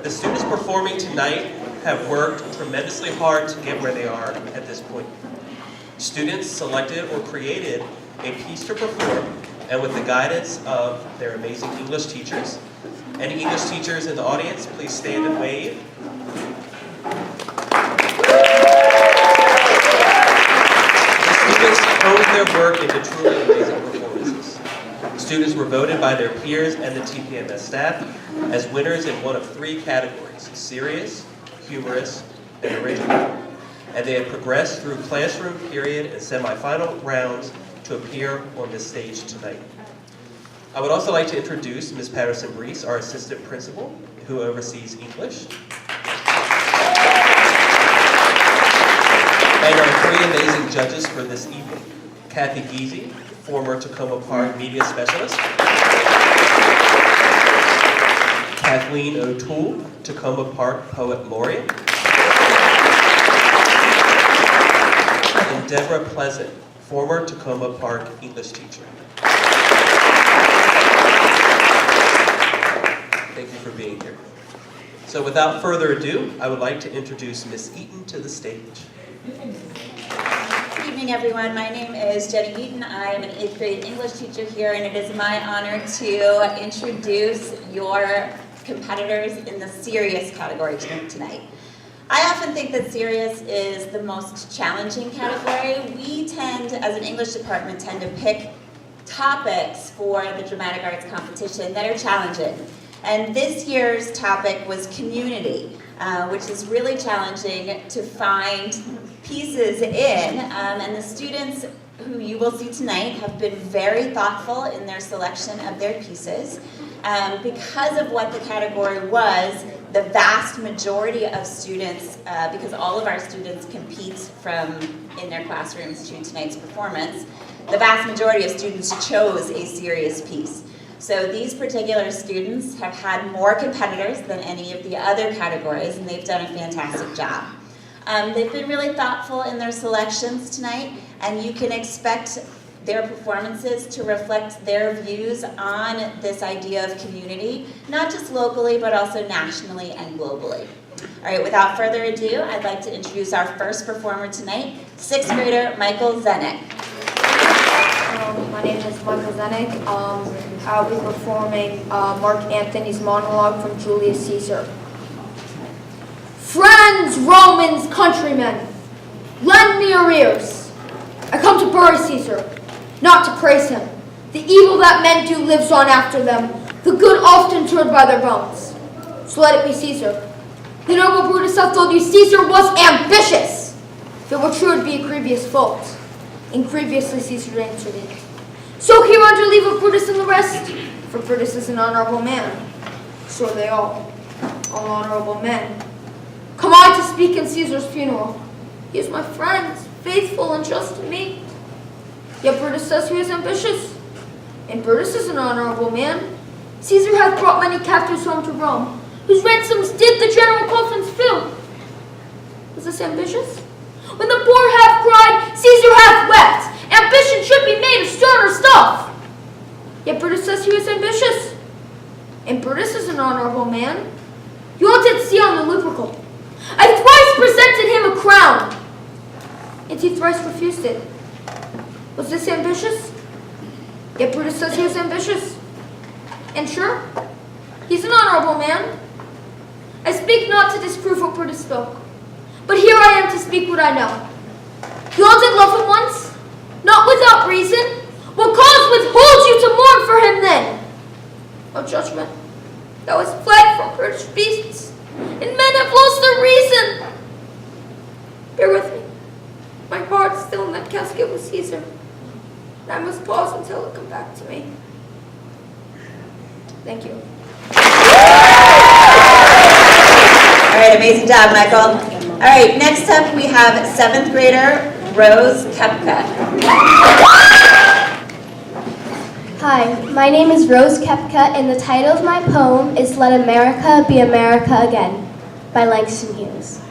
The students performing tonight have worked tremendously hard to get where they are at this point. Students selected or created a piece to perform, and with the guidance of their amazing English teachers. Any English teachers in the audience, please stand and wave. The students honed their work into truly amazing performances. Students were voted by their peers and the TPMS staff as winners in one of 3 categories: serious, humorous, and original. And they have progressed through classroom, period, and semifinal rounds to appear on this stage tonight. I would also like to introduce Ms. Patterson-Brees, our assistant principal, who oversees English. And our 3 amazing judges for this evening: Kathy Giese, former Tacoma Park media specialist; Kathleen O'Toole, Tacoma Park poet laureate; and Deborah Pleasant, former Tacoma Park English teacher. Thank you for being here. So without further ado, I would like to introduce Miss Eaton to the stage. Good evening, everyone. My name is Jenny Eaton. I am an 8th grade English teacher here, and it is my honor to introduce your competitors in the serious category tonight. I often think that serious is the most challenging category. We tend, as an English department, to pick topics for the dramatic arts competition that are challenging. And this year's topic was community, which is really challenging to find pieces in. And the students who you will see tonight have been very thoughtful in their selection of their pieces. Because of what the category was, the vast majority of students, because all of our students compete in their classrooms to tonight's performance, the vast majority of students chose a serious piece. So these particular students have had more competitors than any of the other categories, and they've done a fantastic job. They've been really thoughtful in their selections tonight, and you can expect their performances to reflect their views on this idea of community, not just locally, but also nationally and globally. All right, without further ado, I'd like to introduce our first performer tonight, 6th grader Michael Zenek. My name is Michael Zenek. I'll be performing Mark Antony's monologue from Julius Caesar. Friends, Romans, countrymen, lend me your ears. I come to bury Caesar, not to praise him. The evil that men do lives on after them, the good often turned by their bones. So let it be Caesar. The noble Brutus hath told you Caesar was ambitious. If it were true, it would be a grievous fault. And grievously Caesar answered it. So here under leave of Brutus and the rest, for Brutus is an honorable man. So are they all honorable men. Come I to speak in Caesar's funeral. He is my friend, faithful and just to me. Yet Brutus says he is ambitious, and Brutus is an honorable man. Caesar hath brought many captives home to Rome, whose ransoms did the general coffins fill. Was this ambitious? When the poor have cried, Caesar hath wept. Ambition should be made of sterner stuff. Yet Brutus says he was ambitious, and Brutus is an honorable man. You all did see on the Lupercal. I thrice presented him a crown, and he thrice refused it. Was this ambitious? Yet Brutus says he was ambitious. And sure, he's an honorable man. I speak not to disprove what Brutus spoke, but here I am to speak what I know. You all did love him once, not without reason. What cause withholds you to mourn for him then? O judgment, that was fled from British beasts, and men have lost their reason. Bear with me. My heart is still in that casket with Caesar, and I must pause until it come back to me. Thank you. All right, amazing job, Michael. All right, next up we have 7th grader Rose Kepka. Hi, my name is Rose Kepka, and the title of my poem is Let America Be America Again by Langston Hughes.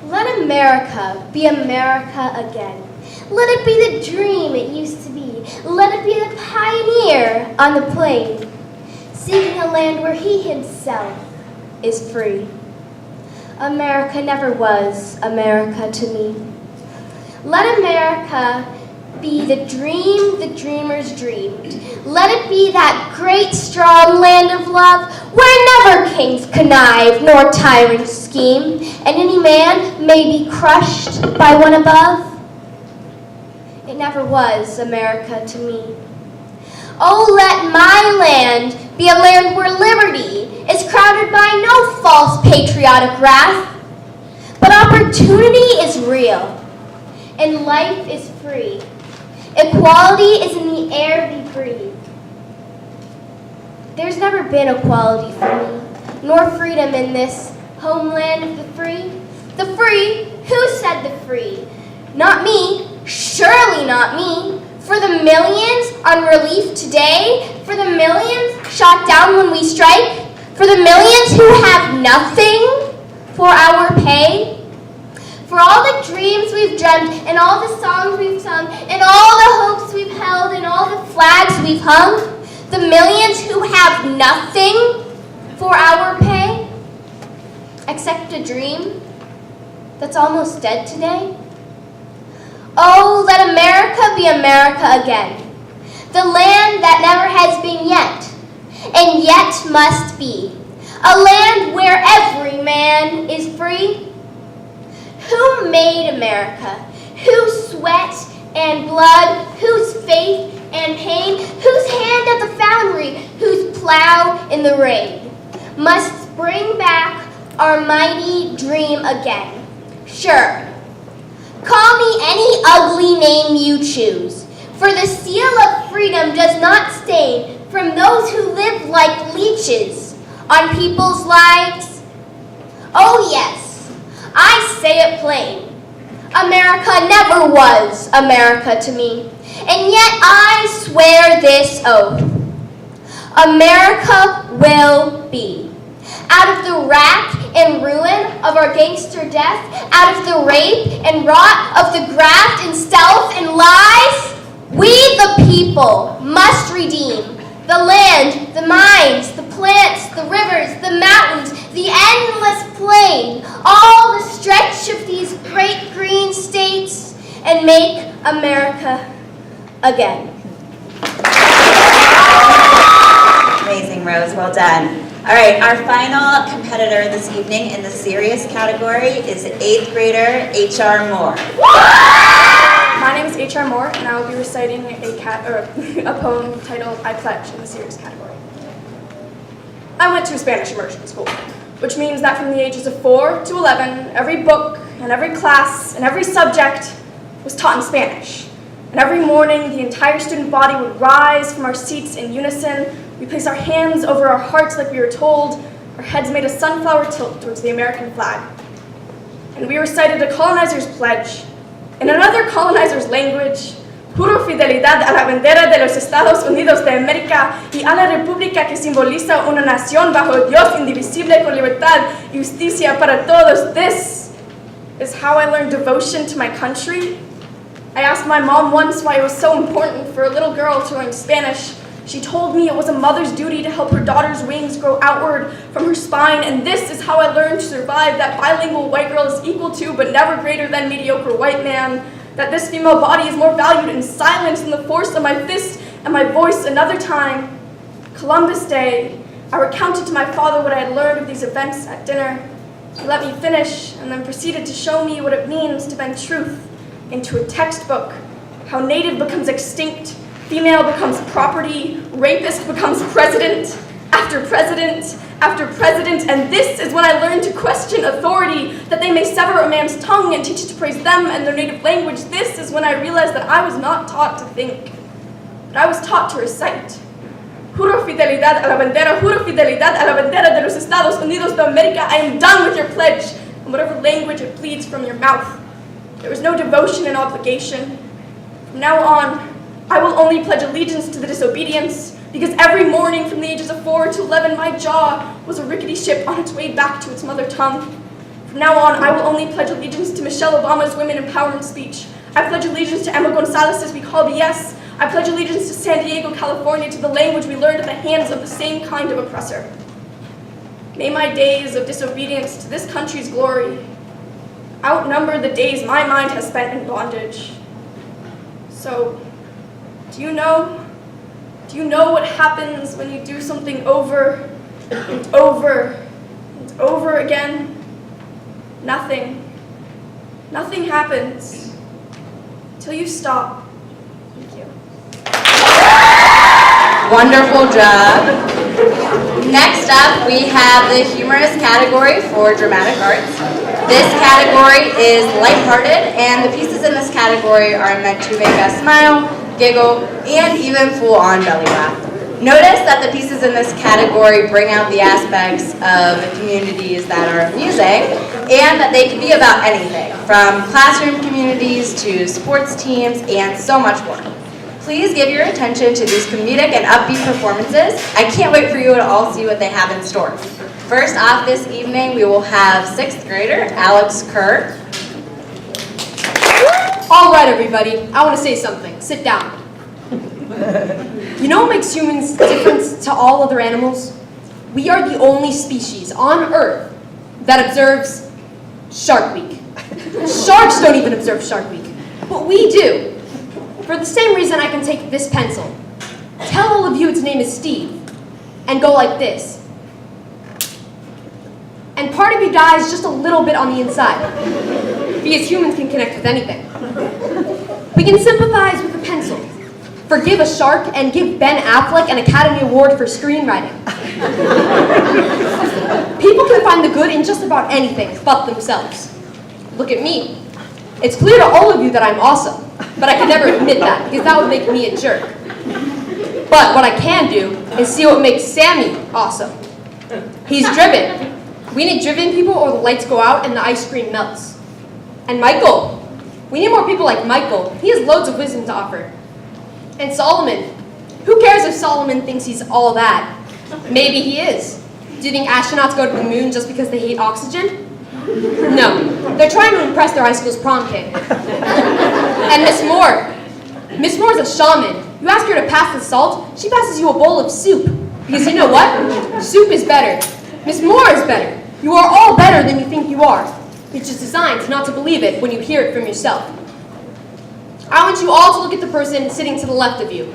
Let America be America again. Let it be the dream it used to be. Let it be the pioneer on the plain, seeking a land where he himself is free. America never was America to me. Let America be the dream the dreamers dreamed. Let it be that great strong land of love where never kings connive nor tyrants scheme, and any man may be crushed by one above. It never was America to me. Oh, let my land be a land where liberty is crowded by no false patriotic wrath, but opportunity is real and life is free. Equality is in the air we breathe. There's never been equality for me, nor freedom in this homeland of the free. The free? Who said the free? Not me, surely not me. For the millions on relief today, for the millions shot down when we strike, for the millions who have nothing for our pay, for all the dreams we've dreamt, and all the songs we've sung, and all the hopes we've held, and all the flags we've hung, the millions who have nothing for our pay, except a dream that's almost dead today. Oh, let America be America again, the land that never has been yet, and yet must be, a land where every man is free. Who made America? Whose sweat and blood, whose faith and pain, whose hand at the foundry, whose plow in the rain, must bring back our mighty dream again? Sure. Call me any ugly name you choose, for the seal of freedom does not stain from those who live like leeches on people's lives. Oh yes, I say it plain. America never was America to me, and yet I swear this oath. America will be. Out of the rack and ruin of our gangster death, out of the rape and rot of the graft and stealth and lies, we the people must redeem the land, the mines, the plants, the rivers, the mountains, the endless plain, all the stretch of these great green states, and make America again. Amazing, Rose. Well done. All right, our final competitor this evening in the serious category is 8th grader H.R. Moore. My name is H.R. Moore, and I will be reciting a poem titled I Pledge in the serious category. I went to a Spanish immersion school, which means that from the ages of 4 to 11, every book and every class and every subject was taught in Spanish. And every morning, the entire student body would rise from our seats in unison. We place our hands over our hearts like we were told. Our heads made a sunflower tilt towards the American flag. And we recited a colonizer's pledge. In another colonizer's language, juro fidelidad a la bandera de los Estados Unidos de América y a la república que simboliza una nación bajo Dios indivisible con libertad y justicia para todos. This is how I learned devotion to my country. I asked my mom once why it was so important for a little girl to learn Spanish. She told me it was a mother's duty to help her daughter's wings grow outward from her spine, and this is how I learned to survive, that bilingual white girl is equal to but never greater than mediocre white man, that this female body is more valued in silence than the force of my fist and my voice. Another time, Columbus Day, I recounted to my father what I had learned of these events at dinner. He let me finish and then proceeded to show me what it means to bend truth into a textbook, how native becomes extinct, female becomes property, rapist becomes president after president after president, and this is when I learned to question authority, that they may sever a man's tongue and teach it to praise them and their native language. This is when I realized that I was not taught to think, but I was taught to recite. Juro fidelidad a la bandera, juro fidelidad a la bandera de los Estados Unidos de América. I am done with your pledge, in whatever language it pleads from your mouth. There was no devotion and obligation. From now on, I will only pledge allegiance to the disobedience, because every morning from the ages of 4 to 11, my jaw was a rickety ship on its way back to its mother tongue. From now on, I will only pledge allegiance to Michelle Obama's women empowerment speech. I pledge allegiance to Emma Gonzalez as we call BS. I pledge allegiance to San Diego, California, to the language we learned at the hands of the same kind of oppressor. May my days of disobedience to this country's glory outnumber the days my mind has spent in bondage. So, do you know what happens when you do something over and over and over again? Nothing. Nothing happens till you stop. Thank you. Wonderful job. Next up, we have the humorous category for dramatic arts. This category is lighthearted, and the pieces in this category are meant to make us smile, giggle, and even full-on belly laugh. Notice that the pieces in this category bring out the aspects of communities that are amusing, and that they can be about anything, from classroom communities to sports teams, and so much more. Please give your attention to these comedic and upbeat performances. I can't wait for you to all see what they have in store. First off this evening, we will have 6th grader Alex Kerr. All right, everybody, I want to say something. Sit down. You know what makes humans different to all other animals? We are the only species on Earth that observes Shark Week. Sharks don't even observe Shark Week, but we do. For the same reason I can take this pencil, tell all of you its name is Steve, and go like this. And part of you dies just a little bit on the inside, because humans can connect with anything. We can sympathize with a pencil, forgive a shark, and give Ben Affleck an Academy Award for screenwriting. People can find the good in just about anything but themselves. Look at me. It's clear to all of you that I'm awesome, but I can never admit that, because that would make me a jerk. But what I can do is see what makes Sammy awesome. He's driven. We need driven people or the lights go out and the ice cream melts. And Michael. We need more people like Michael. He has loads of wisdom to offer. And Solomon. Who cares if Solomon thinks he's all that? Maybe he is. Do you think astronauts go to the moon just because they hate oxygen? No. They're trying to impress their high school's prom king. And Miss Moore. Miss Moore is a shaman. You ask her to pass the salt, she passes you a bowl of soup. Because you know what? Soup is better. Miss Moore is better. You are all better than you think you are. It's just designed not to believe it when you hear it from yourself. I want you all to look at the person sitting to the left of you.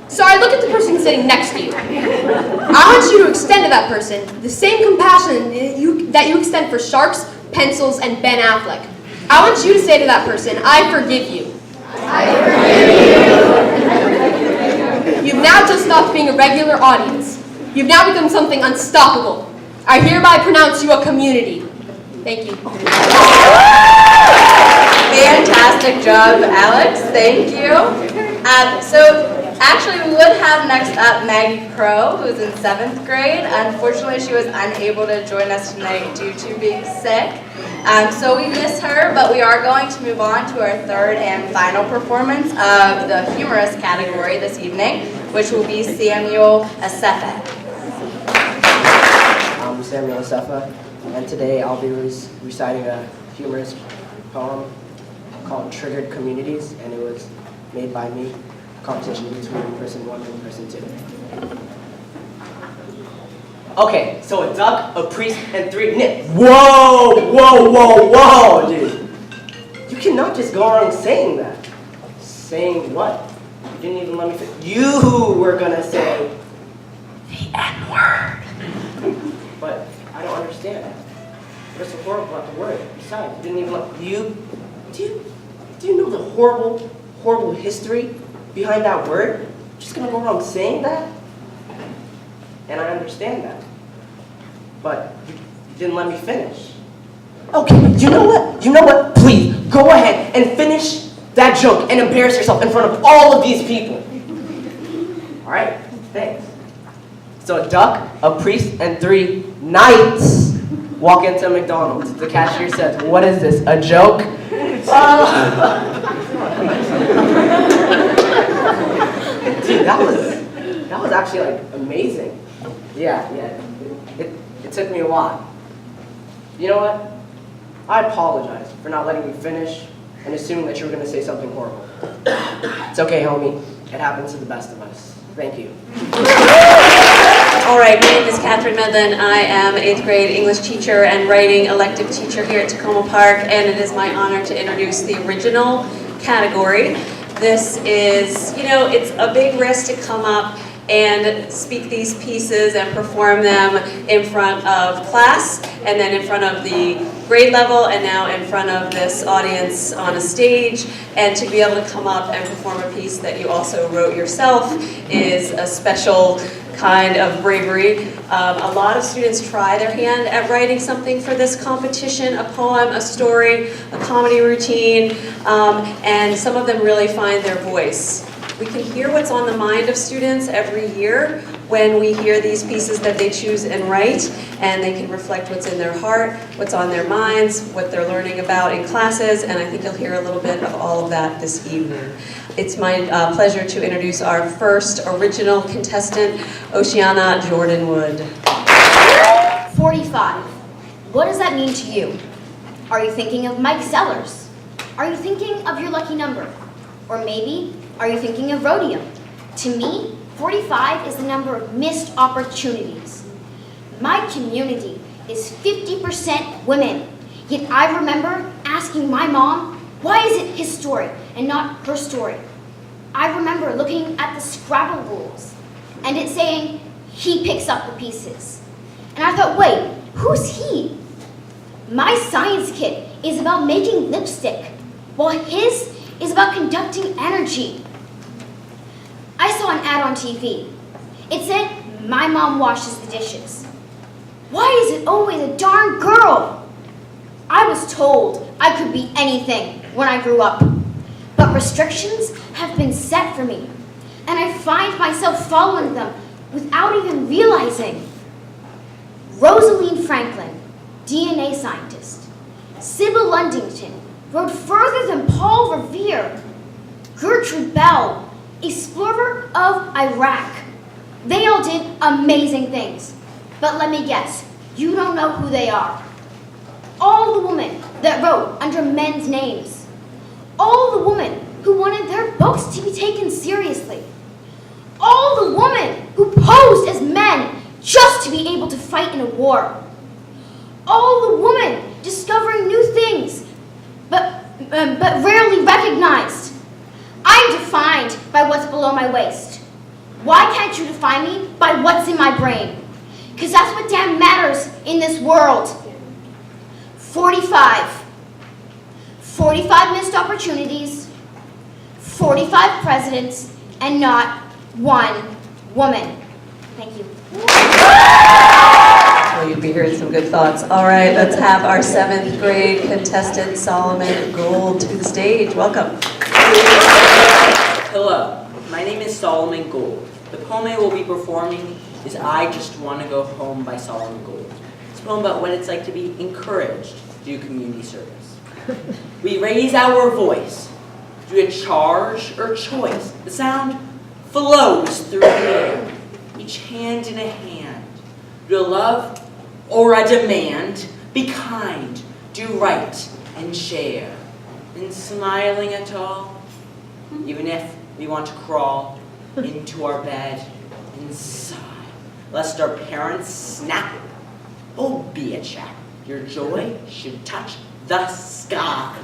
Sorry, look at the person sitting next to you. I want you to extend to that person the same compassion that you extend for sharks, pencils, and Ben Affleck. I want you to say to that person, I forgive you. I forgive you. You've now just stopped being a regular audience. You've now become something unstoppable. I hereby pronounce you a community. Thank you. Fantastic job, Alex. Thank you. Actually, we would have next up Maggie Crow, who's in 7th grade. Unfortunately, she was unable to join us tonight due to being sick. So we miss her, but we are going to move on to our 3rd and final performance of the humorous category this evening, which will be Samuel Asefa. I'm Samuel Asefa, and today I'll be reciting a humorous poem called Triggered Communities, and it was made by me, a competition between person 1 and person 2. Okay, so a duck, a priest, and 3 nits. Whoa, dude. You cannot just go around saying that. Saying what? You didn't even let me finish. You were gonna say the N-word. But I don't understand. What's so horrible about the word? Besides, you didn't even let you. Do you know the horrible history behind that word? You're just gonna go around saying that? And I understand that. But you didn't let me finish. Okay, you know what? Please, go ahead and finish that joke and embarrass yourself in front of all of these people. Alright, thanks. So a duck, a priest, and 3 knights walk into McDonald's. The cashier says, "What is this, a joke?" Dude, that was actually like amazing. Yeah. It took me a while. You know what? I apologize for not letting you finish and assumed that you were going to say something horrible. It's okay, homie. It happens to the best of us. Thank you. All right, my name is Catherine Medlin. I am 8th grade English teacher and writing elective teacher here at Tacoma Park, and it is my honor to introduce the original category. This is, it's a big risk to come up and speak these pieces and perform them in front of class, and then in front of the grade level, and now in front of this audience on a stage. And to be able to come up and perform a piece that you also wrote yourself is a special kind of bravery. A lot of students try their hand at writing something for this competition, a poem, a story, a comedy routine, and some of them really find their voice. We can hear what's on the mind of students every year when we hear these pieces that they choose and write, and they can reflect what's in their heart, what's on their minds, what they're learning about in classes, and I think you'll hear a little bit of all of that this evening. It's my pleasure to introduce our first original contestant, Oceana Jordan Wood. 45. What does that mean to you? Are you thinking of Mike Sellers? Are you thinking of your lucky number? Or maybe, are you thinking of rodeo? To me, 45 is the number of missed opportunities. My community is 50% women, yet I remember asking my mom, why is it his story and not her story? I remember looking at the Scrabble rules and it saying, he picks up the pieces. And I thought, wait, who's he? My science kit is about making lipstick, while his is about conducting energy. I saw an ad on TV. It said, my mom washes the dishes. Why is it always a darn girl? I was told I could be anything when I grew up, but restrictions have been set for me, and I find myself following them without even realizing. Rosalind Franklin, DNA scientist. Sybil Ludington rode further than Paul Revere. Gertrude Bell, explorer of Iraq. They all did amazing things. But let me guess, you don't know who they are. All the women that wrote under men's names. All the women who wanted their books to be taken seriously. All the women who posed as men just to be able to fight in a war. All the women discovering new things, but rarely recognized. I'm defined by what's below my waist. Why can't you define me by what's in my brain? Because that's what damn matters in this world. 45. 45 missed opportunities, 45 presidents, and not one woman. Thank you. Well, you'd be hearing some good thoughts. All right, let's have our 7th grade contestant, Solomon Gould, to the stage. Welcome. Hello, my name is Solomon Gould. The poem I will be performing is I Just Want to Go Home by Solomon Gould. It's a poem about what it's like to be encouraged to do community service. We raise our voice through a charge or choice. The sound flows through the air, each hand in a hand. Do a love or a demand, be kind, do right, and share. And smiling at all, even if we want to crawl into our bed and sigh, lest our parents snap. Oh, be a chap, your joy should touch the sky.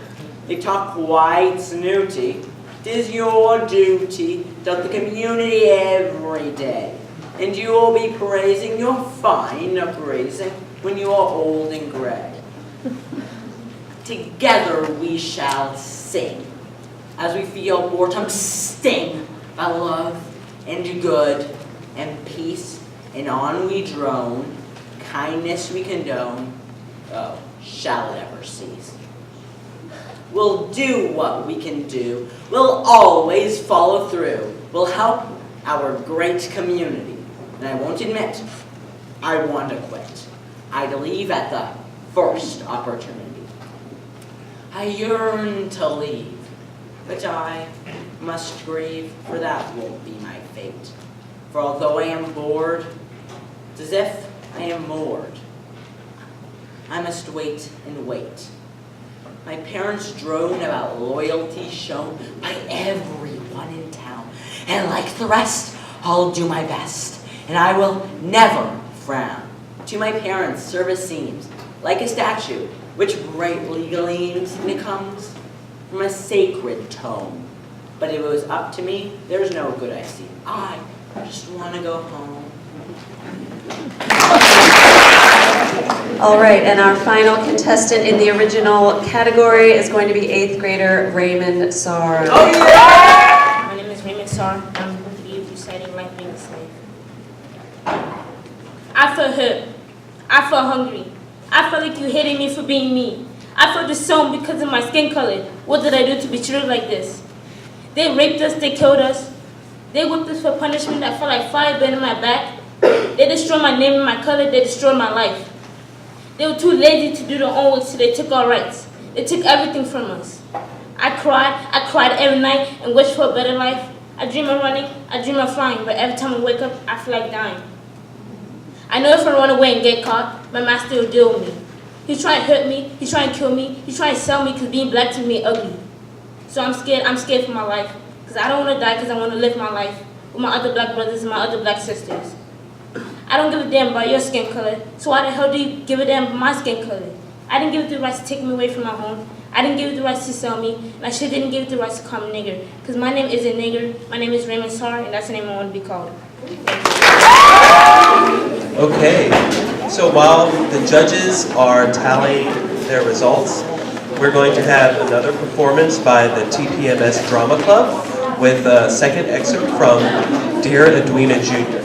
They talk quite snooty. 'Tis your duty to help the community every day. And you will be praising your fine uprising when you are old and gray. Together we shall sing, as we feel boredom sting by love and good and peace, and on we drone, kindness we condone, oh, shall it ever cease. We'll do what we can do, we'll always follow through, we'll help our great community, and I won't admit, I want to quit. I'd leave at the first opportunity. I yearn to leave, but I must grieve, for that won't be my fate. For although I am bored, it's as if I am moored. I must wait and wait, My parents drone about loyalty shown by everyone in town. And like the rest, I'll do my best, and I will never frown. To my parents, service seems like a statue, which brightly gleams, and it comes from a sacred tome. But if it was up to me, there's no good I see. I just want to go home. All right, and our final contestant in the original category is going to be 8th grader Raymond Sarr. Oh yeah! My name is Raymond Sarr. I'm going to be reciting Life Being a Slave. I felt hurt. I felt hungry. I felt like you hated me for being me. I felt disowned because of my skin color. What did I do to be treated like this? They raped us, they killed us. They whipped us for punishment. I felt like fire burning my back. They destroyed my name and my color. They destroyed my life. They were too lazy to do their own work, so they took our rights. They took everything from us. I cried every night and wished for a better life. I dream of running, I dream of flying, but every time I wake up, I feel like dying. I know if I run away and get caught, my master will deal with me. He's trying to hurt me, he's trying to kill me, he's trying to sell me because being black to me is ugly. So I'm scared for my life, because I don't want to die because I want to live my life with my other black brothers and my other black sisters. I don't give a damn about your skin color, so why the hell do you give a damn about my skin color? I didn't give it the right to take me away from my home. I didn't give it the right to sell me, and I sure didn't give it the right to call me nigger. Because my name isn't nigger, my name is Raymond Sarr, and that's the name I want to be called. Okay, so while the judges are tallying their results, we're going to have another performance by the TPMS Drama Club with a second excerpt from Dear Edwina Jr.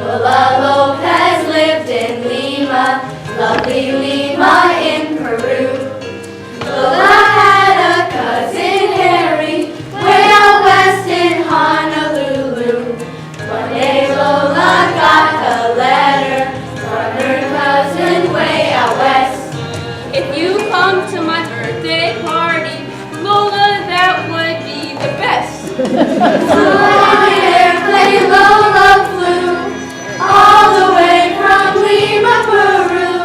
Lola Lopez lived in Lima, lovely Lima in Peru. Lola had a cousin Harry, way out west in Honolulu. One day Lola got a letter from her cousin way out west. If you come to my birthday party, Lola, that would be the best. On an airplane Lola flew, all the way from Lima, Peru.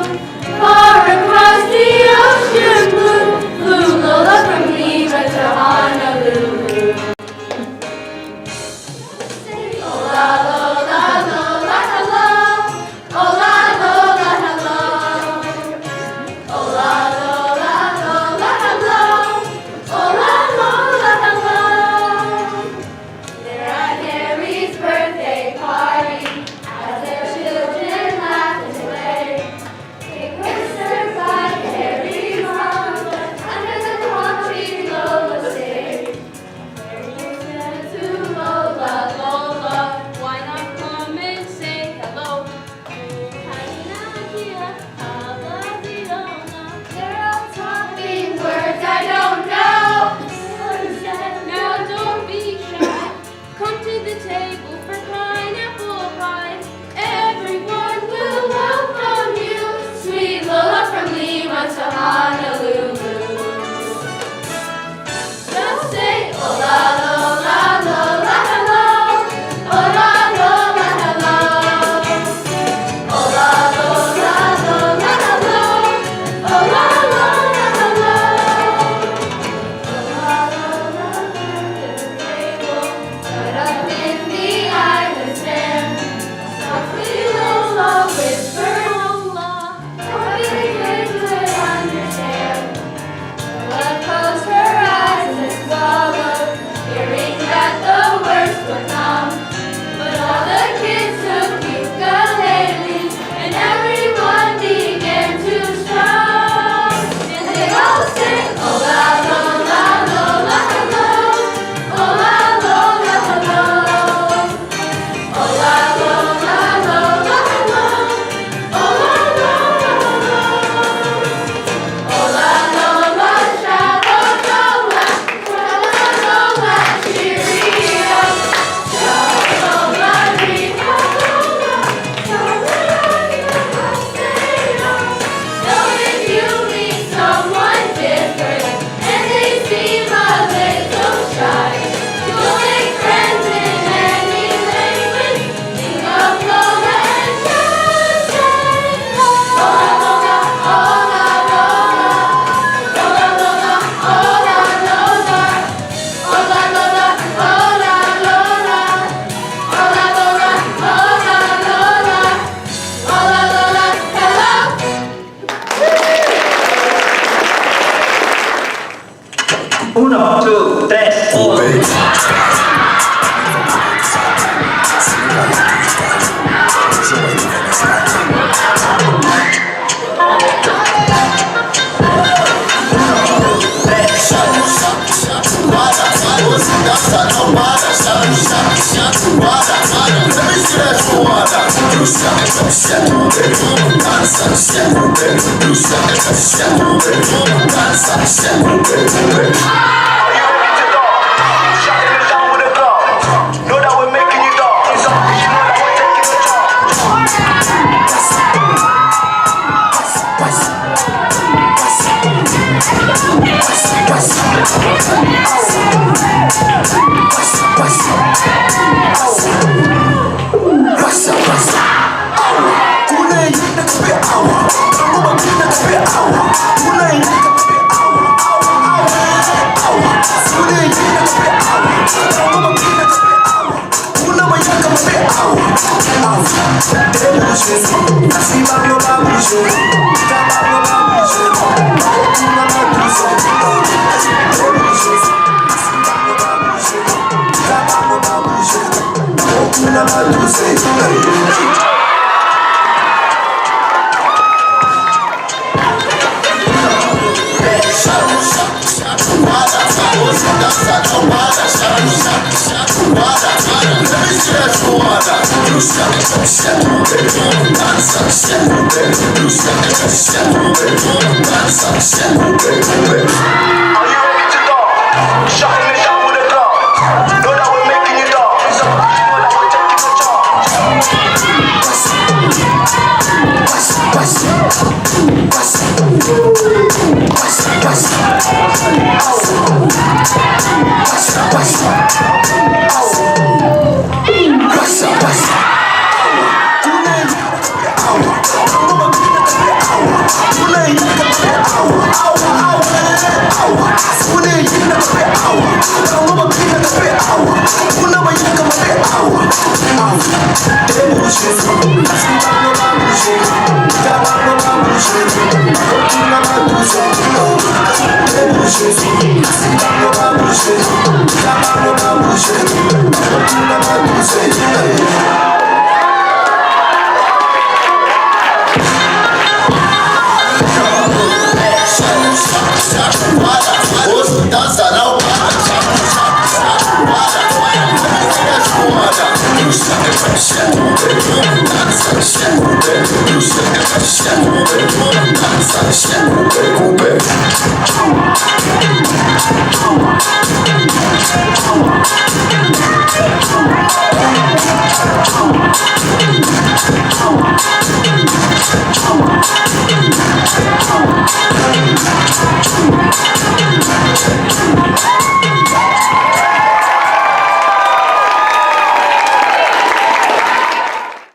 Shut